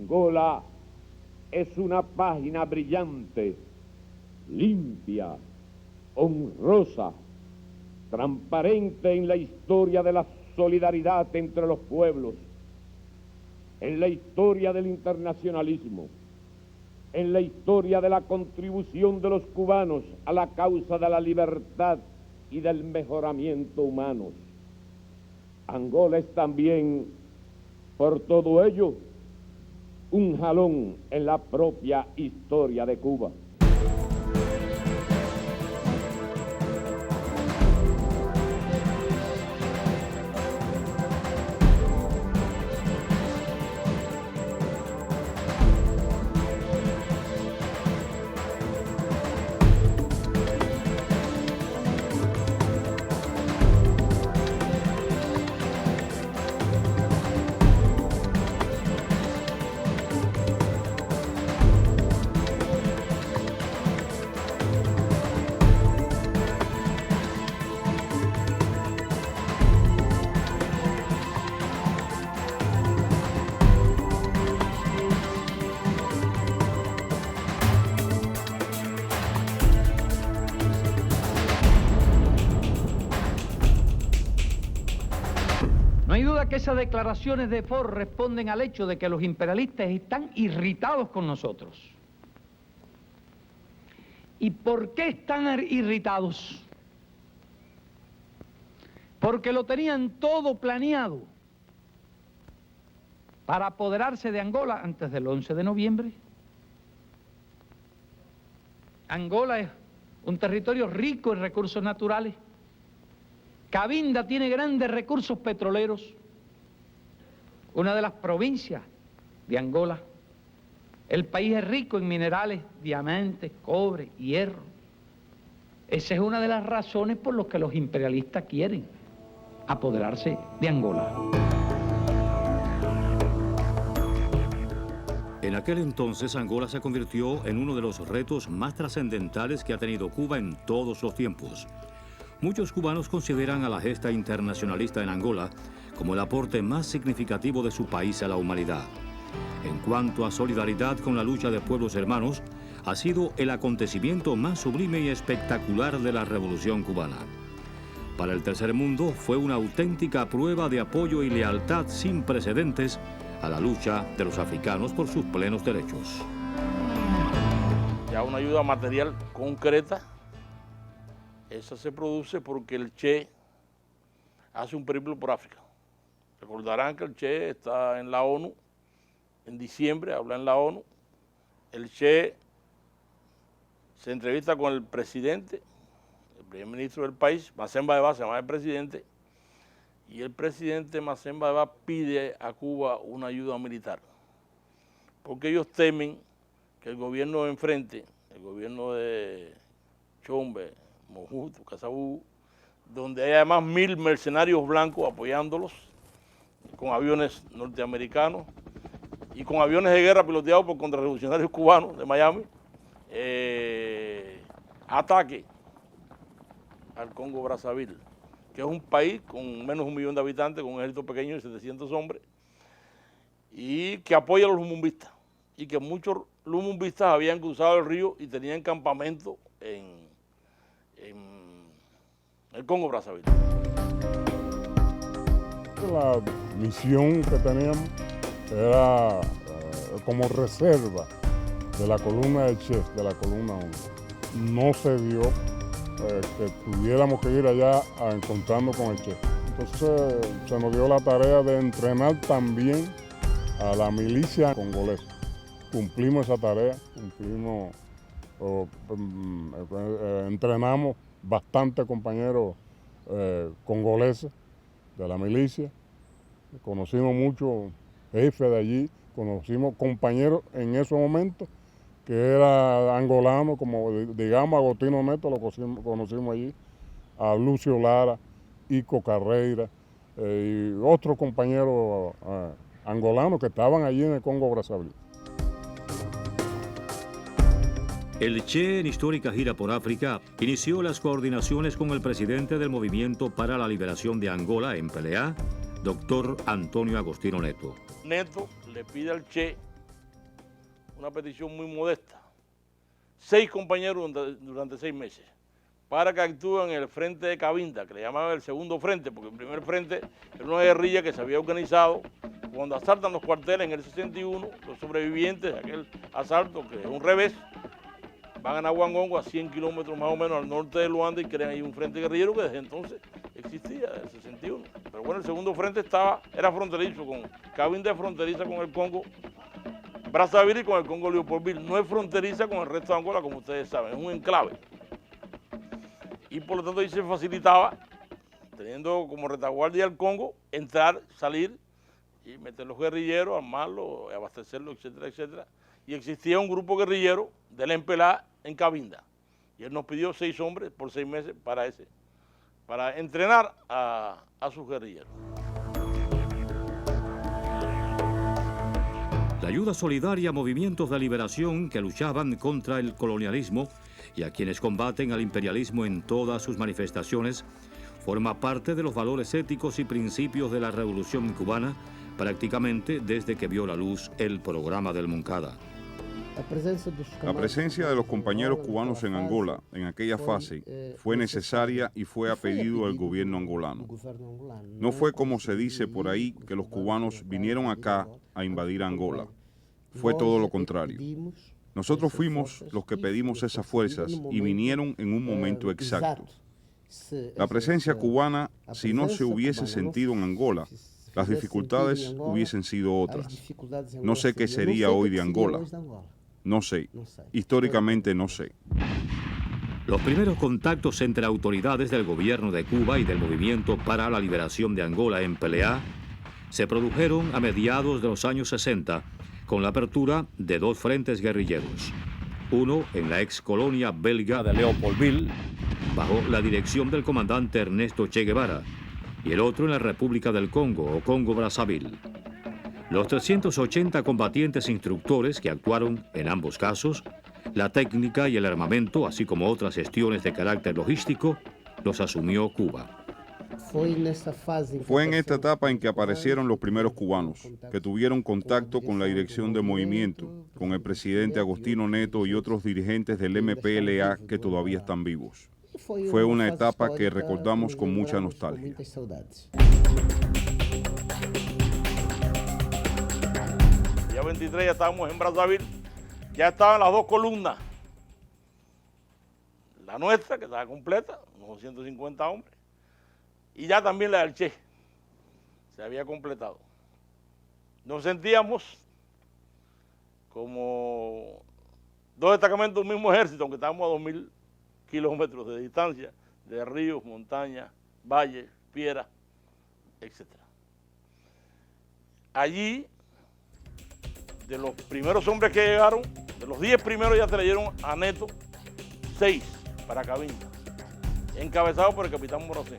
Angola es una página brillante, limpia, honrosa, transparente en la historia de la solidaridad entre los pueblos, en la historia del internacionalismo, en la historia de la contribución de los cubanos a la causa de la libertad y del mejoramiento humanos. Angola es también, por todo ello, un jalón en la propia historia de Cuba. No hay duda que esas declaraciones de Ford responden al hecho de que los imperialistas están irritados con nosotros. ¿Y por qué están irritados? Porque lo tenían todo planeado para apoderarse de Angola antes del 11 de noviembre. Angola es un territorio rico en recursos naturales. Cabinda tiene grandes recursos petroleros, una de las provincias de Angola. El país es rico en minerales, diamantes, cobre, hierro. Esa es una de las razones por las que los imperialistas quieren apoderarse de Angola. En aquel entonces, Angola se convirtió en uno de los retos más trascendentales que ha tenido Cuba en todos los tiempos. Muchos cubanos consideran a la gesta internacionalista en Angola como el aporte más significativo de su país a la humanidad. En cuanto a solidaridad con la lucha de pueblos hermanos, ha sido el acontecimiento más sublime y espectacular de la Revolución cubana. Para el tercer mundo fue una auténtica prueba de apoyo y lealtad sin precedentes a la lucha de los africanos por sus plenos derechos. Ya una ayuda material concreta. Esa se produce porque el Che hace un periplo por África. Recordarán que el Che está en la ONU, en diciembre habla en la ONU. El Che se entrevista con el presidente, el primer ministro del país, Macemba Deba se llama el presidente, y el presidente Macemba Deba pide a Cuba una ayuda militar, porque ellos temen que el gobierno de enfrente, el gobierno de Chombe, Mobutu, Casabú, donde hay además 1000 mercenarios blancos apoyándolos, con aviones norteamericanos y con aviones de guerra piloteados por contrarrevolucionarios cubanos de Miami, ataque al Congo-Brazzaville, que es un país con menos de 1 millón de habitantes, con un ejército pequeño de 700 hombres, y que apoya a los lumumbistas, y que muchos lumumbistas habían cruzado el río y tenían campamento en el Congo-Brazzaville. La misión que teníamos era como reserva de la columna de Che, de la columna 1. No se dio que tuviéramos que ir allá a encontrarnos con el Che. Entonces se nos dio la tarea de entrenar también a la milicia congolesa. Cumplimos esa tarea, entrenamos bastantes compañeros congoleses de la milicia, conocimos muchos jefes de allí, conocimos compañeros en esos momentos que era angolano, como digamos Agostino Neto, lo conocimos allí, a Lucio Lara, Ico Carreira y otros compañeros angolanos que estaban allí en el Congo-Brazzaville. El Che, en histórica gira por África, inició las coordinaciones con el presidente del Movimiento para la Liberación de Angola en PLA, doctor Antonio Agostino Neto. Neto le pide al Che una petición muy modesta, 6 compañeros durante 6 meses, para que actúen en el frente de Cabinda, que le llamaban el segundo frente, porque el primer frente era una guerrilla que se había organizado cuando asaltan los cuarteles en el 61, los sobrevivientes de aquel asalto, que es un revés, van a Nahuangongo, a 100 kilómetros más o menos al norte de Luanda, y crean ahí un frente guerrillero que desde entonces existía, desde el 61. Pero bueno, el segundo frente era fronterizo, con Cabinda es fronteriza con el Congo Brazzaville y con el Congo Leopoldville. No es fronteriza con el resto de Angola, como ustedes saben, es un enclave. Y por lo tanto ahí se facilitaba, teniendo como retaguardia al Congo, entrar, salir y meter los guerrilleros, armarlos, abastecerlos, etcétera, etcétera. Y existía un grupo guerrillero del MPLA en Cabinda. Y él nos pidió 6 hombres por 6 meses para entrenar a sus guerrilleros. La ayuda solidaria a movimientos de liberación que luchaban contra el colonialismo y a quienes combaten al imperialismo en todas sus manifestaciones forma parte de los valores éticos y principios de la Revolución Cubana, prácticamente desde que vio la luz el programa del Moncada. La presencia de los compañeros cubanos en Angola en aquella fase fue necesaria y fue a pedido del gobierno angolano. No fue como se dice por ahí que los cubanos vinieron acá a invadir Angola. Fue todo lo contrario. Nosotros fuimos los que pedimos esas fuerzas y vinieron en un momento exacto. La presencia cubana, si no se hubiese sentido en Angola, las dificultades hubiesen sido otras. No sé qué sería hoy de Angola. No sé. Históricamente no sé. Los primeros contactos entre autoridades del gobierno de Cuba y del Movimiento para la Liberación de Angola, MPLA, se produjeron a mediados de los años 60 con la apertura de 2 frentes guerrilleros. Uno en la ex colonia belga de Leopoldville, bajo la dirección del comandante Ernesto Che Guevara, y el otro en la República del Congo o Congo Brazzaville. Los 380 combatientes instructores que actuaron en ambos casos, la técnica y el armamento, así como otras gestiones de carácter logístico, los asumió Cuba. Fue en esta etapa en que aparecieron los primeros cubanos, que tuvieron contacto con la dirección de movimiento, con el presidente Agostino Neto y otros dirigentes del MPLA que todavía están vivos. Fue una etapa que recordamos con mucha nostalgia. El día 23 ya estábamos en Brazzaville, ya estaban las 2 columnas. La nuestra, que estaba completa, unos 150 hombres, y ya también la del Che, se había completado. Nos sentíamos como 2 destacamentos del mismo ejército, aunque estábamos a 2000 kilómetros de distancia, de ríos, montañas, valles, piedras, etc. Allí, de los primeros hombres que llegaron, de los 10 primeros ya se le dieron a Neto 6 para Cabinda, encabezado por el capitán Moracén.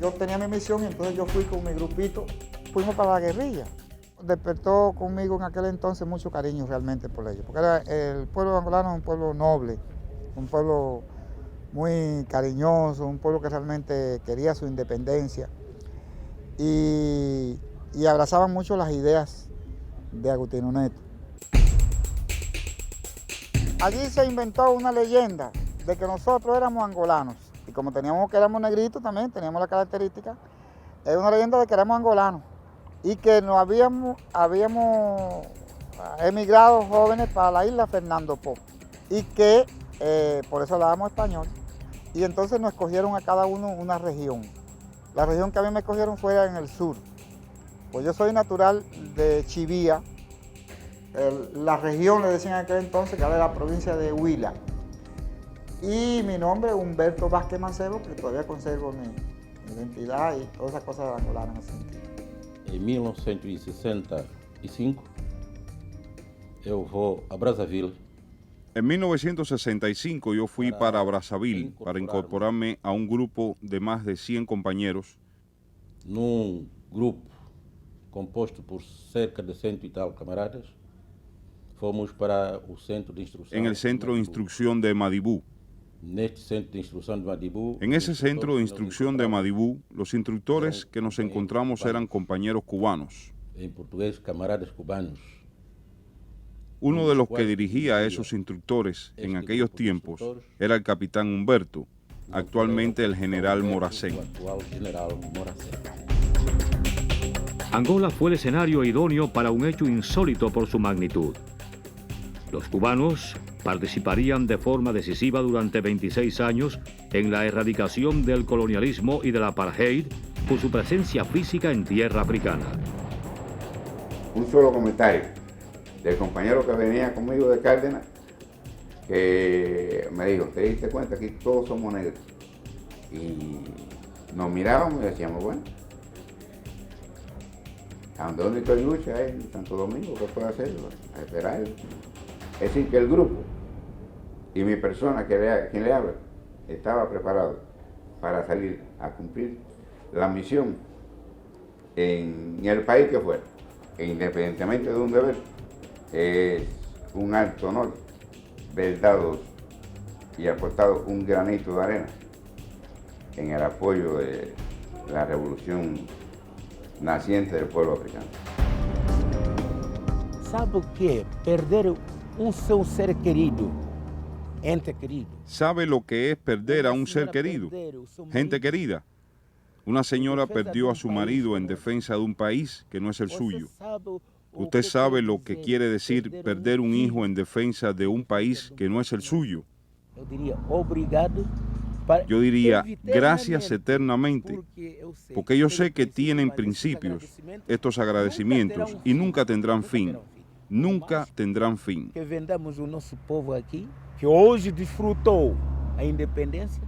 Yo tenía mi misión y entonces yo fui con mi grupito, fuimos para la guerrilla. Despertó conmigo en aquel entonces mucho cariño realmente por ellos, porque el pueblo angolano es un pueblo noble, un pueblo muy cariñoso, un pueblo que realmente quería su independencia y abrazaban mucho las ideas de Agustino Neto. Allí se inventó una leyenda de que nosotros éramos angolanos y como teníamos que éramos negritos también, teníamos la característica, es una leyenda de que éramos angolanos y que nos habíamos emigrado jóvenes para la isla Fernando Po y que por eso hablábamos español y entonces nos escogieron a cada uno una región. La región que a mí me escogieron fue en el sur. Pues yo soy natural de Chivía, la región le decían en aquel entonces que era de la provincia de Huila. Y mi nombre es Humberto Vázquez Mancebo, que todavía conservo mi identidad y todas esas cosas angolanas en ese sentido. Em 1965, eu vou a Brazzaville. En 1965 yo fui para Brazzaville para incorporarme a un grupo de más de 100 compañeros. Num grupo composto por cerca de 100 y tal camaradas, fomos para o centro de instrucción. En el centro de instrucción de Madibú. En ese centro de instrucción de Madibú, los instructores que nos encontramos eran compañeros cubanos. En portugués, camaradas cubanos. Uno de los que dirigía a esos instructores en aquellos tiempos era el capitán Humberto, actualmente el general Moracén. Angola fue el escenario idóneo para un hecho insólito por su magnitud. Los cubanos participarían de forma decisiva durante 26 años en la erradicación del colonialismo y del apartheid por su presencia física en tierra africana. Un solo comentario del compañero que venía conmigo de Cárdenas, que me dijo, ¿te diste cuenta que todos somos negros? Y nos mirábamos y decíamos, bueno, ¿a dónde estoy lucha en Santo Domingo? ¿Qué puedo hacer? A esperar. Es decir, que el grupo y mi persona, quien le habla, estaba preparado para salir a cumplir la misión en el país que fuera, que independientemente de un deber, es un alto honor ver dado y aportado un granito de arena en el apoyo de la revolución naciente del pueblo africano. ¿Sabe o que? Perder seu ser querido, ente querido. ¿Sabe lo que es perder a un ser querido, gente querida? Una señora perdió a su marido en defensa de un país que no es el suyo. Usted sabe lo que quiere decir perder un hijo en defensa de un país que no es el suyo. Yo diría gracias eternamente, porque yo sé que tienen principios estos agradecimientos y nunca tendrán fin. Nunca tendrán fin. Que vendamos o nosso povo aqui, que hoje desfrutou a independência.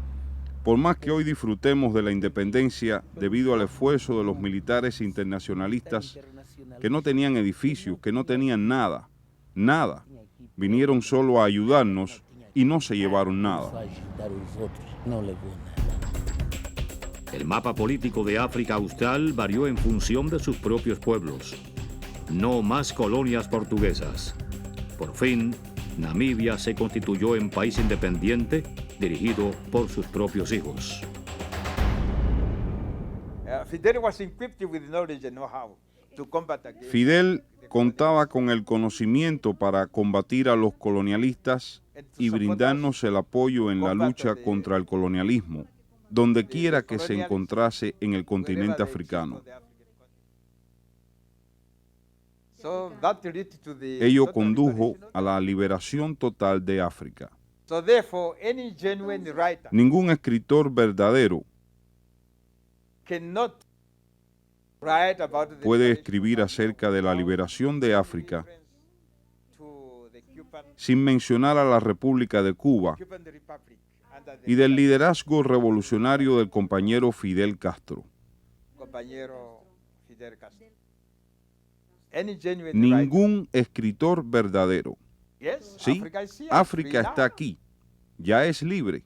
Por más que hoy disfrutemos de la independencia debido al esfuerzo de los militares internacionalistas que no tenían edificios, que no tenían nada, vinieron solo a ayudarnos y no se llevaron nada. El mapa político de África Austral varió en función de sus propios pueblos. No más colonias portuguesas. Por fin, Namibia se constituyó en país independiente dirigido por sus propios hijos. Fidel contaba con el conocimiento para combatir a los colonialistas y brindarnos el apoyo en la lucha contra el colonialismo, donde quiera que se encontrase en el continente africano. Ello condujo a la liberación total de África. Ningún escritor verdadero puede escribir acerca de la liberación de África sin mencionar a la República de Cuba y del liderazgo revolucionario del compañero Fidel Castro. Ningún escritor verdadero. Sí, África está aquí, ya es libre,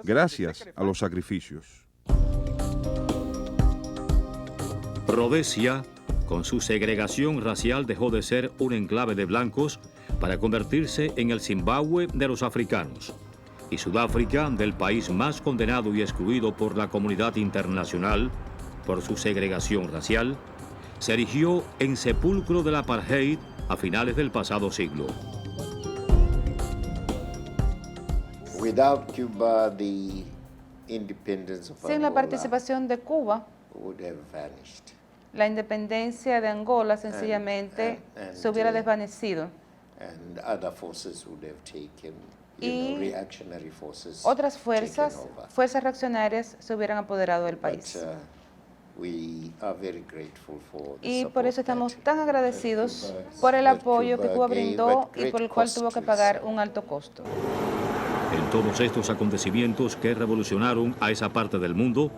gracias a los sacrificios. Rhodesia, con su segregación racial, dejó de ser un enclave de blancos para convertirse en el Zimbabue de los africanos. Y Sudáfrica, del país más condenado y excluido por la comunidad internacional por su segregación racial, se erigió en sepulcro del apartheid a finales del pasado siglo. Sin la participación de Cuba, la independencia de Angola sencillamente se hubiera desvanecido y otras fuerzas reaccionarias se hubieran apoderado del país. Y por eso estamos tan agradecidos por el apoyo que Cuba brindó y por el cual tuvo que pagar un alto costo. En todos estos acontecimientos que revolucionaron a esa parte del mundo,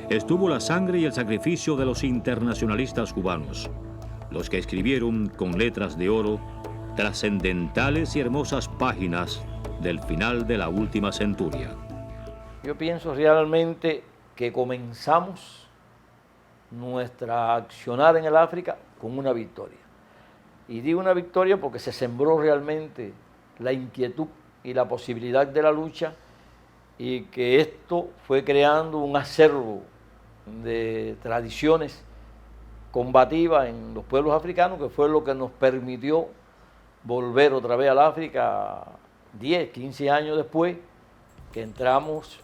estuvo la sangre y el sacrificio de los internacionalistas cubanos, los que escribieron con letras de oro trascendentales y hermosas páginas del final de la última centuria. Yo pienso realmente que comenzamos nuestra accionar en el África con una victoria. Y digo una victoria porque se sembró realmente la inquietud y la posibilidad de la lucha, y que esto fue creando un acervo de tradiciones combativas en los pueblos africanos, que fue lo que nos permitió volver otra vez al África 10, 15 años después que entramos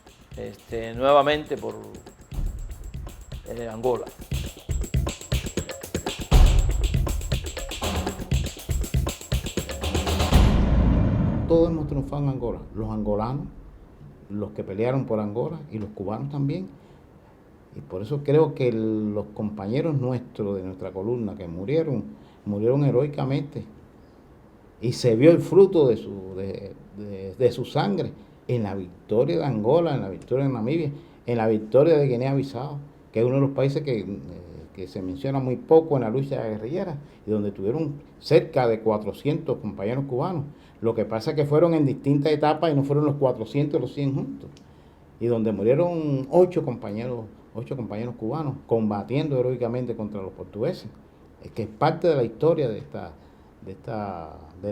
nuevamente por Angola. Todos hemos triunfado en Angola, los angolanos, los que pelearon por Angola y los cubanos también. Y por eso creo que los compañeros nuestros de nuestra columna que murieron heroicamente. Y se vio el fruto de su sangre en la victoria de Angola, en la victoria de Namibia, en la victoria de Guinea-Bissau, que es uno de los países que se menciona muy poco en la lucha guerrillera, y donde tuvieron cerca de 400 compañeros cubanos. Lo que pasa es que fueron en distintas etapas y no fueron los 400 los 100 juntos. Y donde murieron 8 compañeros cubanos combatiendo heroicamente contra los portugueses. Es que es parte de la historia de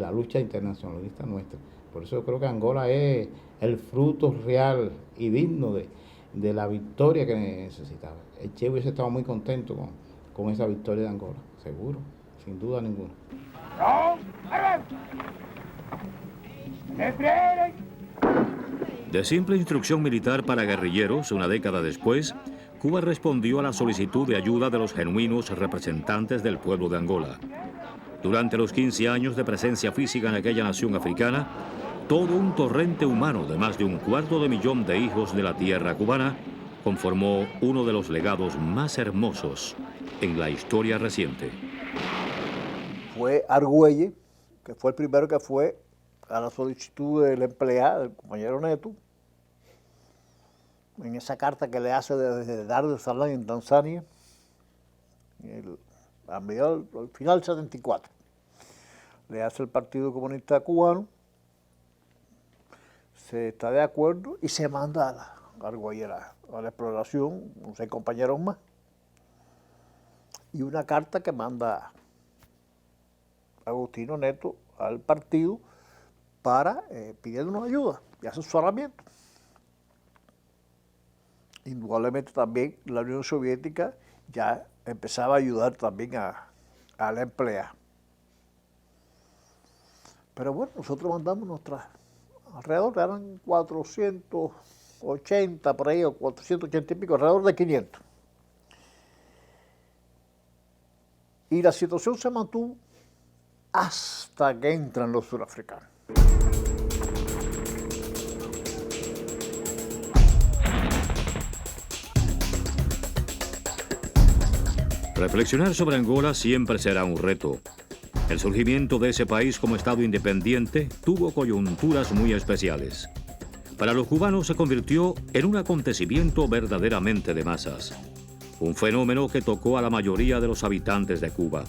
la lucha internacionalista nuestra. Por eso yo creo que Angola es el fruto real y digno de la victoria que necesitaba. El Che hubiese estado muy contento con esa victoria de Angola, seguro, sin duda ninguna. De simple instrucción militar para guerrilleros, una década después, Cuba respondió a la solicitud de ayuda de los genuinos representantes del pueblo de Angola. Durante los 15 años de presencia física en aquella nación africana, todo un torrente humano de más de 250.000 de hijos de la tierra cubana conformó uno de los legados más hermosos en la historia reciente. Fue Argüelles, que fue el primero que fue a la solicitud del empleado, del compañero Neto, en esa carta que le hace desde Dar es Salaam en Tanzania, al final del 74. Le hace el Partido Comunista Cubano, se está de acuerdo y se manda a Argüelles a la exploración, 6 compañeros más, y una carta que manda Agustino Neto al partido para pidiéndonos ayuda y asesoramiento. Indudablemente también la Unión Soviética ya empezaba a ayudar también a la empleada. Pero bueno, nosotros mandamos nuestras, alrededor eran 480 por ahí, o 480 y pico, alrededor de 500. Y la situación se mantuvo hasta que entran los surafricanos. Reflexionar sobre Angola siempre será un reto. El surgimiento de ese país como Estado independiente tuvo coyunturas muy especiales. Para los cubanos se convirtió en un acontecimiento verdaderamente de masas. Un fenómeno que tocó a la mayoría de los habitantes de Cuba.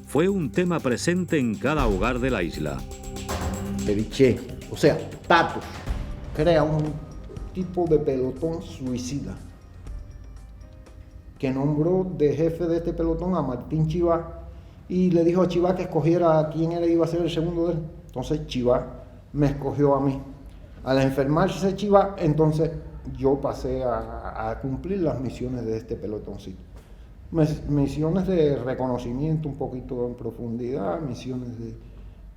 Fue un tema presente en cada hogar de la isla. El Che, o sea, Tato, crea un tipo de pelotón suicida, que nombró de jefe de este pelotón a Martín Chivá y le dijo a Chivá que escogiera a quién él iba a ser el segundo de él. Entonces Chivá me escogió a mí. Al enfermarse Chivá, entonces yo pasé a cumplir las misiones de este pelotoncito. Misiones de reconocimiento un poquito en profundidad, misiones de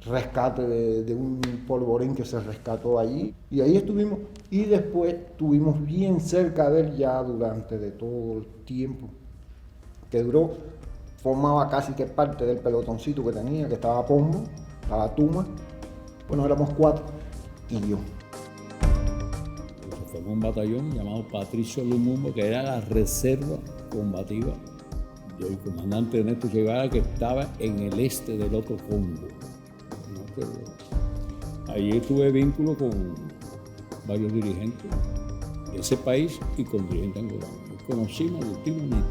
rescate de un polvorín que se rescató allí. Y ahí estuvimos, y después estuvimos bien cerca de él ya durante de todo el tiempo que duró. Formaba casi que parte del pelotoncito que tenía, que estaba Pombo, estaba Tuma, bueno, éramos 4 y yo. Se formó un batallón llamado Patricio Lumumba, que era la reserva combativa del comandante Ernesto Che Guevara, que estaba en el este del otro Congo. Allí tuve vínculo con varios dirigentes de ese país y con dirigentes angolanos. Conocimos a Agustín Neto.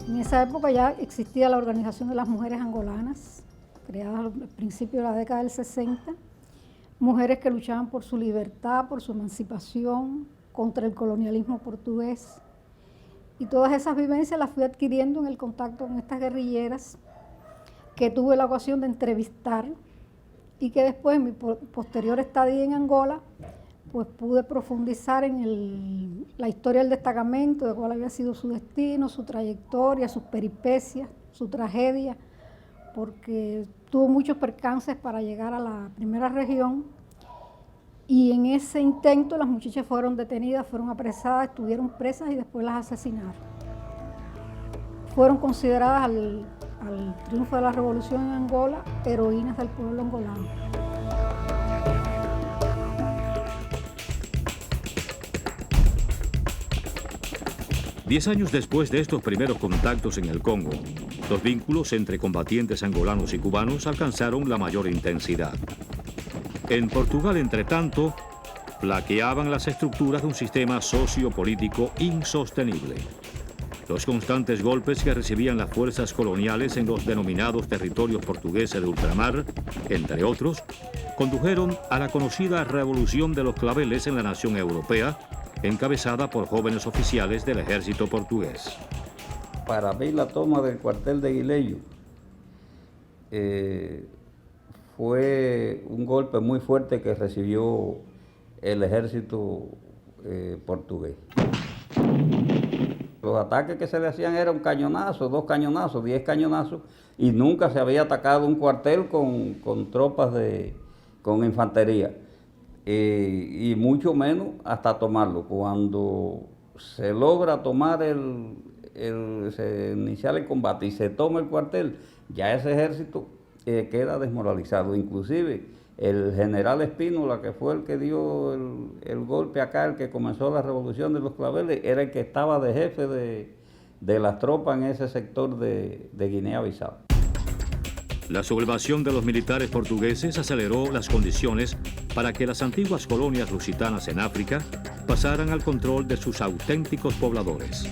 En esa época ya existía la Organización de las Mujeres Angolanas, creada al principio de la década del 60, mujeres que luchaban por su libertad, por su emancipación, contra el colonialismo portugués. Y todas esas vivencias las fui adquiriendo en el contacto con estas guerrilleras que tuve la ocasión de entrevistar y que después, en mi posterior estadía en Angola, pues pude profundizar en la historia del destacamento, de cuál había sido su destino, su trayectoria, sus peripecias, su tragedia, porque tuvo muchos percances para llegar a la primera región, y en ese intento las muchachas fueron detenidas, fueron apresadas, estuvieron presas y después las asesinaron. Fueron consideradas al triunfo de la revolución en Angola heroínas del pueblo angolano. Diez años después de estos primeros contactos en el Congo, los vínculos entre combatientes angolanos y cubanos alcanzaron la mayor intensidad. En Portugal, entre tanto, flaqueaban las estructuras de un sistema sociopolítico insostenible. Los constantes golpes que recibían las fuerzas coloniales en los denominados territorios portugueses de ultramar, entre otros, condujeron a la conocida Revolución de los Claveles en la nación europea, encabezada por jóvenes oficiales del ejército portugués. Para mí la toma del cuartel de Guileyo fue un golpe muy fuerte que recibió el ejército portugués. Los ataques que se le hacían eran un cañonazo, 2 cañonazos, 10 cañonazos, y nunca se había atacado un cuartel con tropas con infantería. Y mucho menos hasta tomarlo. Cuando se logra tomar se inicia el combate y se toma el cuartel, ya ese ejército queda desmoralizado. Inclusive el general Espínola, que fue el que dio el golpe acá, el que comenzó la revolución de los Claveles, era el que estaba de jefe de las tropas en ese sector de Guinea-Bissau. La sublevación de los militares portugueses aceleró las condiciones para que las antiguas colonias lusitanas en África pasaran al control de sus auténticos pobladores.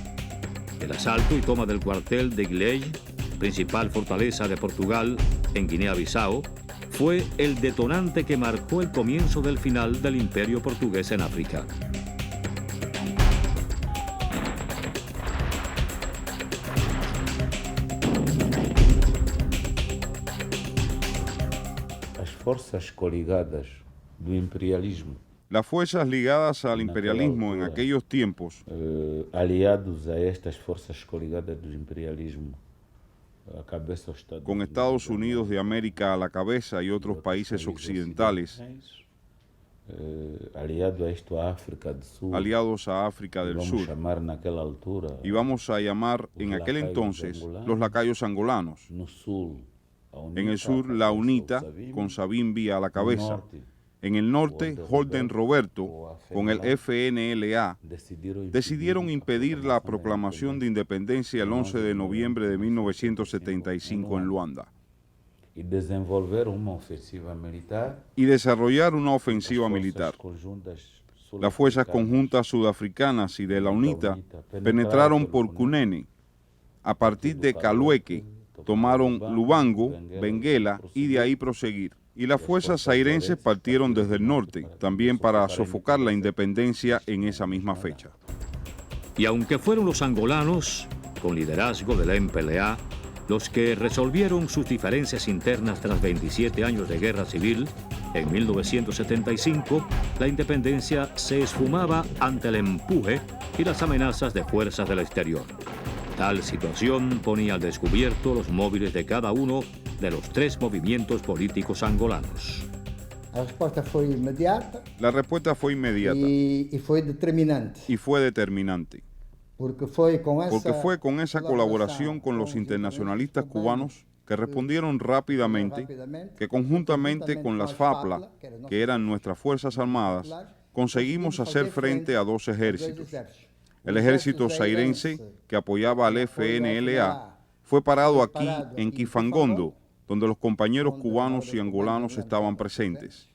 El asalto y toma del cuartel de Guiley, principal fortaleza de Portugal en Guinea-Bissau, fue el detonante que marcó el comienzo del final del imperio portugués en África. Fuerzas coligadas do imperialismo. Las fuerzas ligadas al imperialismo en aquellos tiempos, aliados a estas fuerzas coligadas do imperialismo, con Estados Unidos de América a la cabeza y otros países occidentales, aliados a África del Sur, y vamos a llamar en aquel entonces los lacayos angolanos. En el sur, la UNITA, con Savimbi a la cabeza. En el norte, Holden Roberto, con el FNLA, decidieron impedir la proclamación de independencia el 11 de noviembre de 1975 en Luanda. Y desarrollar una ofensiva militar. Las fuerzas conjuntas sudafricanas y de la UNITA penetraron por Cunene. A partir de Calueque, tomaron Lubango, Benguela y de ahí proseguir. Y las fuerzas zairenses partieron desde el norte, también para sofocar la independencia en esa misma fecha. Y aunque fueron los angolanos, con liderazgo de la MPLA, los que resolvieron sus diferencias internas tras 27 años de guerra civil, en 1975, la independencia se esfumaba ante el empuje y las amenazas de fuerzas del exterior. Tal situación ponía al descubierto los móviles de cada uno de los 3 movimientos políticos angolanos. La respuesta fue inmediata. La respuesta fue inmediata. Y fue determinante. Y fue determinante. Porque fue con esa colaboración con los internacionalistas cubanos que respondieron rápidamente que conjuntamente con las FAPLA, que eran nuestras Fuerzas Armadas, conseguimos hacer frente a 2 ejércitos. El ejército zairense, que apoyaba al FNLA, fue parado aquí en Kifangondo, donde los compañeros cubanos y angolanos estaban presentes.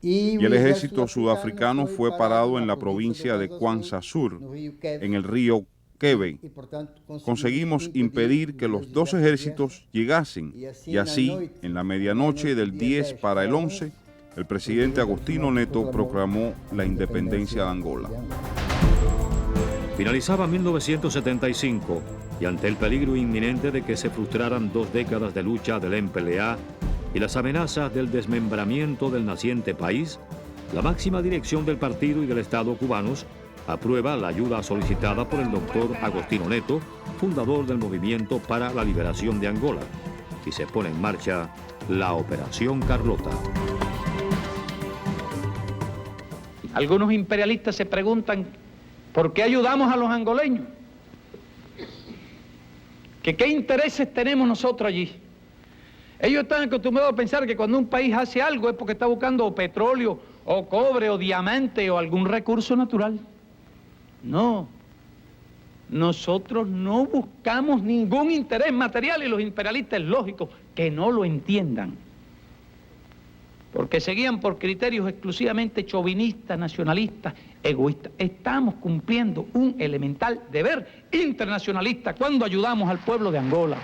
Y el ejército sudafricano fue parado en la provincia de Kwanza Sur, en el río Kebe. Conseguimos impedir que los 2 ejércitos llegasen, y así, en la medianoche del 10 para el 11, el presidente Agostinho Neto proclamó la independencia de Angola. Finalizaba 1975 y ante el peligro inminente de que se frustraran 2 décadas de lucha del MPLA y las amenazas del desmembramiento del naciente país, la máxima dirección del partido y del Estado cubanos aprueba la ayuda solicitada por el doctor Agostino Neto, fundador del Movimiento para la Liberación de Angola, y se pone en marcha la Operación Carlota. Algunos imperialistas se preguntan ¿por qué ayudamos a los angoleños? ¿Qué intereses tenemos nosotros allí? Ellos están acostumbrados a pensar que cuando un país hace algo es porque está buscando petróleo, o cobre, o diamante, o algún recurso natural. No, nosotros no buscamos ningún interés material y los imperialistas es lógico que no lo entiendan. Porque se guían por criterios exclusivamente chauvinistas, nacionalistas, egoístas. Estamos cumpliendo un elemental deber internacionalista cuando ayudamos al pueblo de Angola.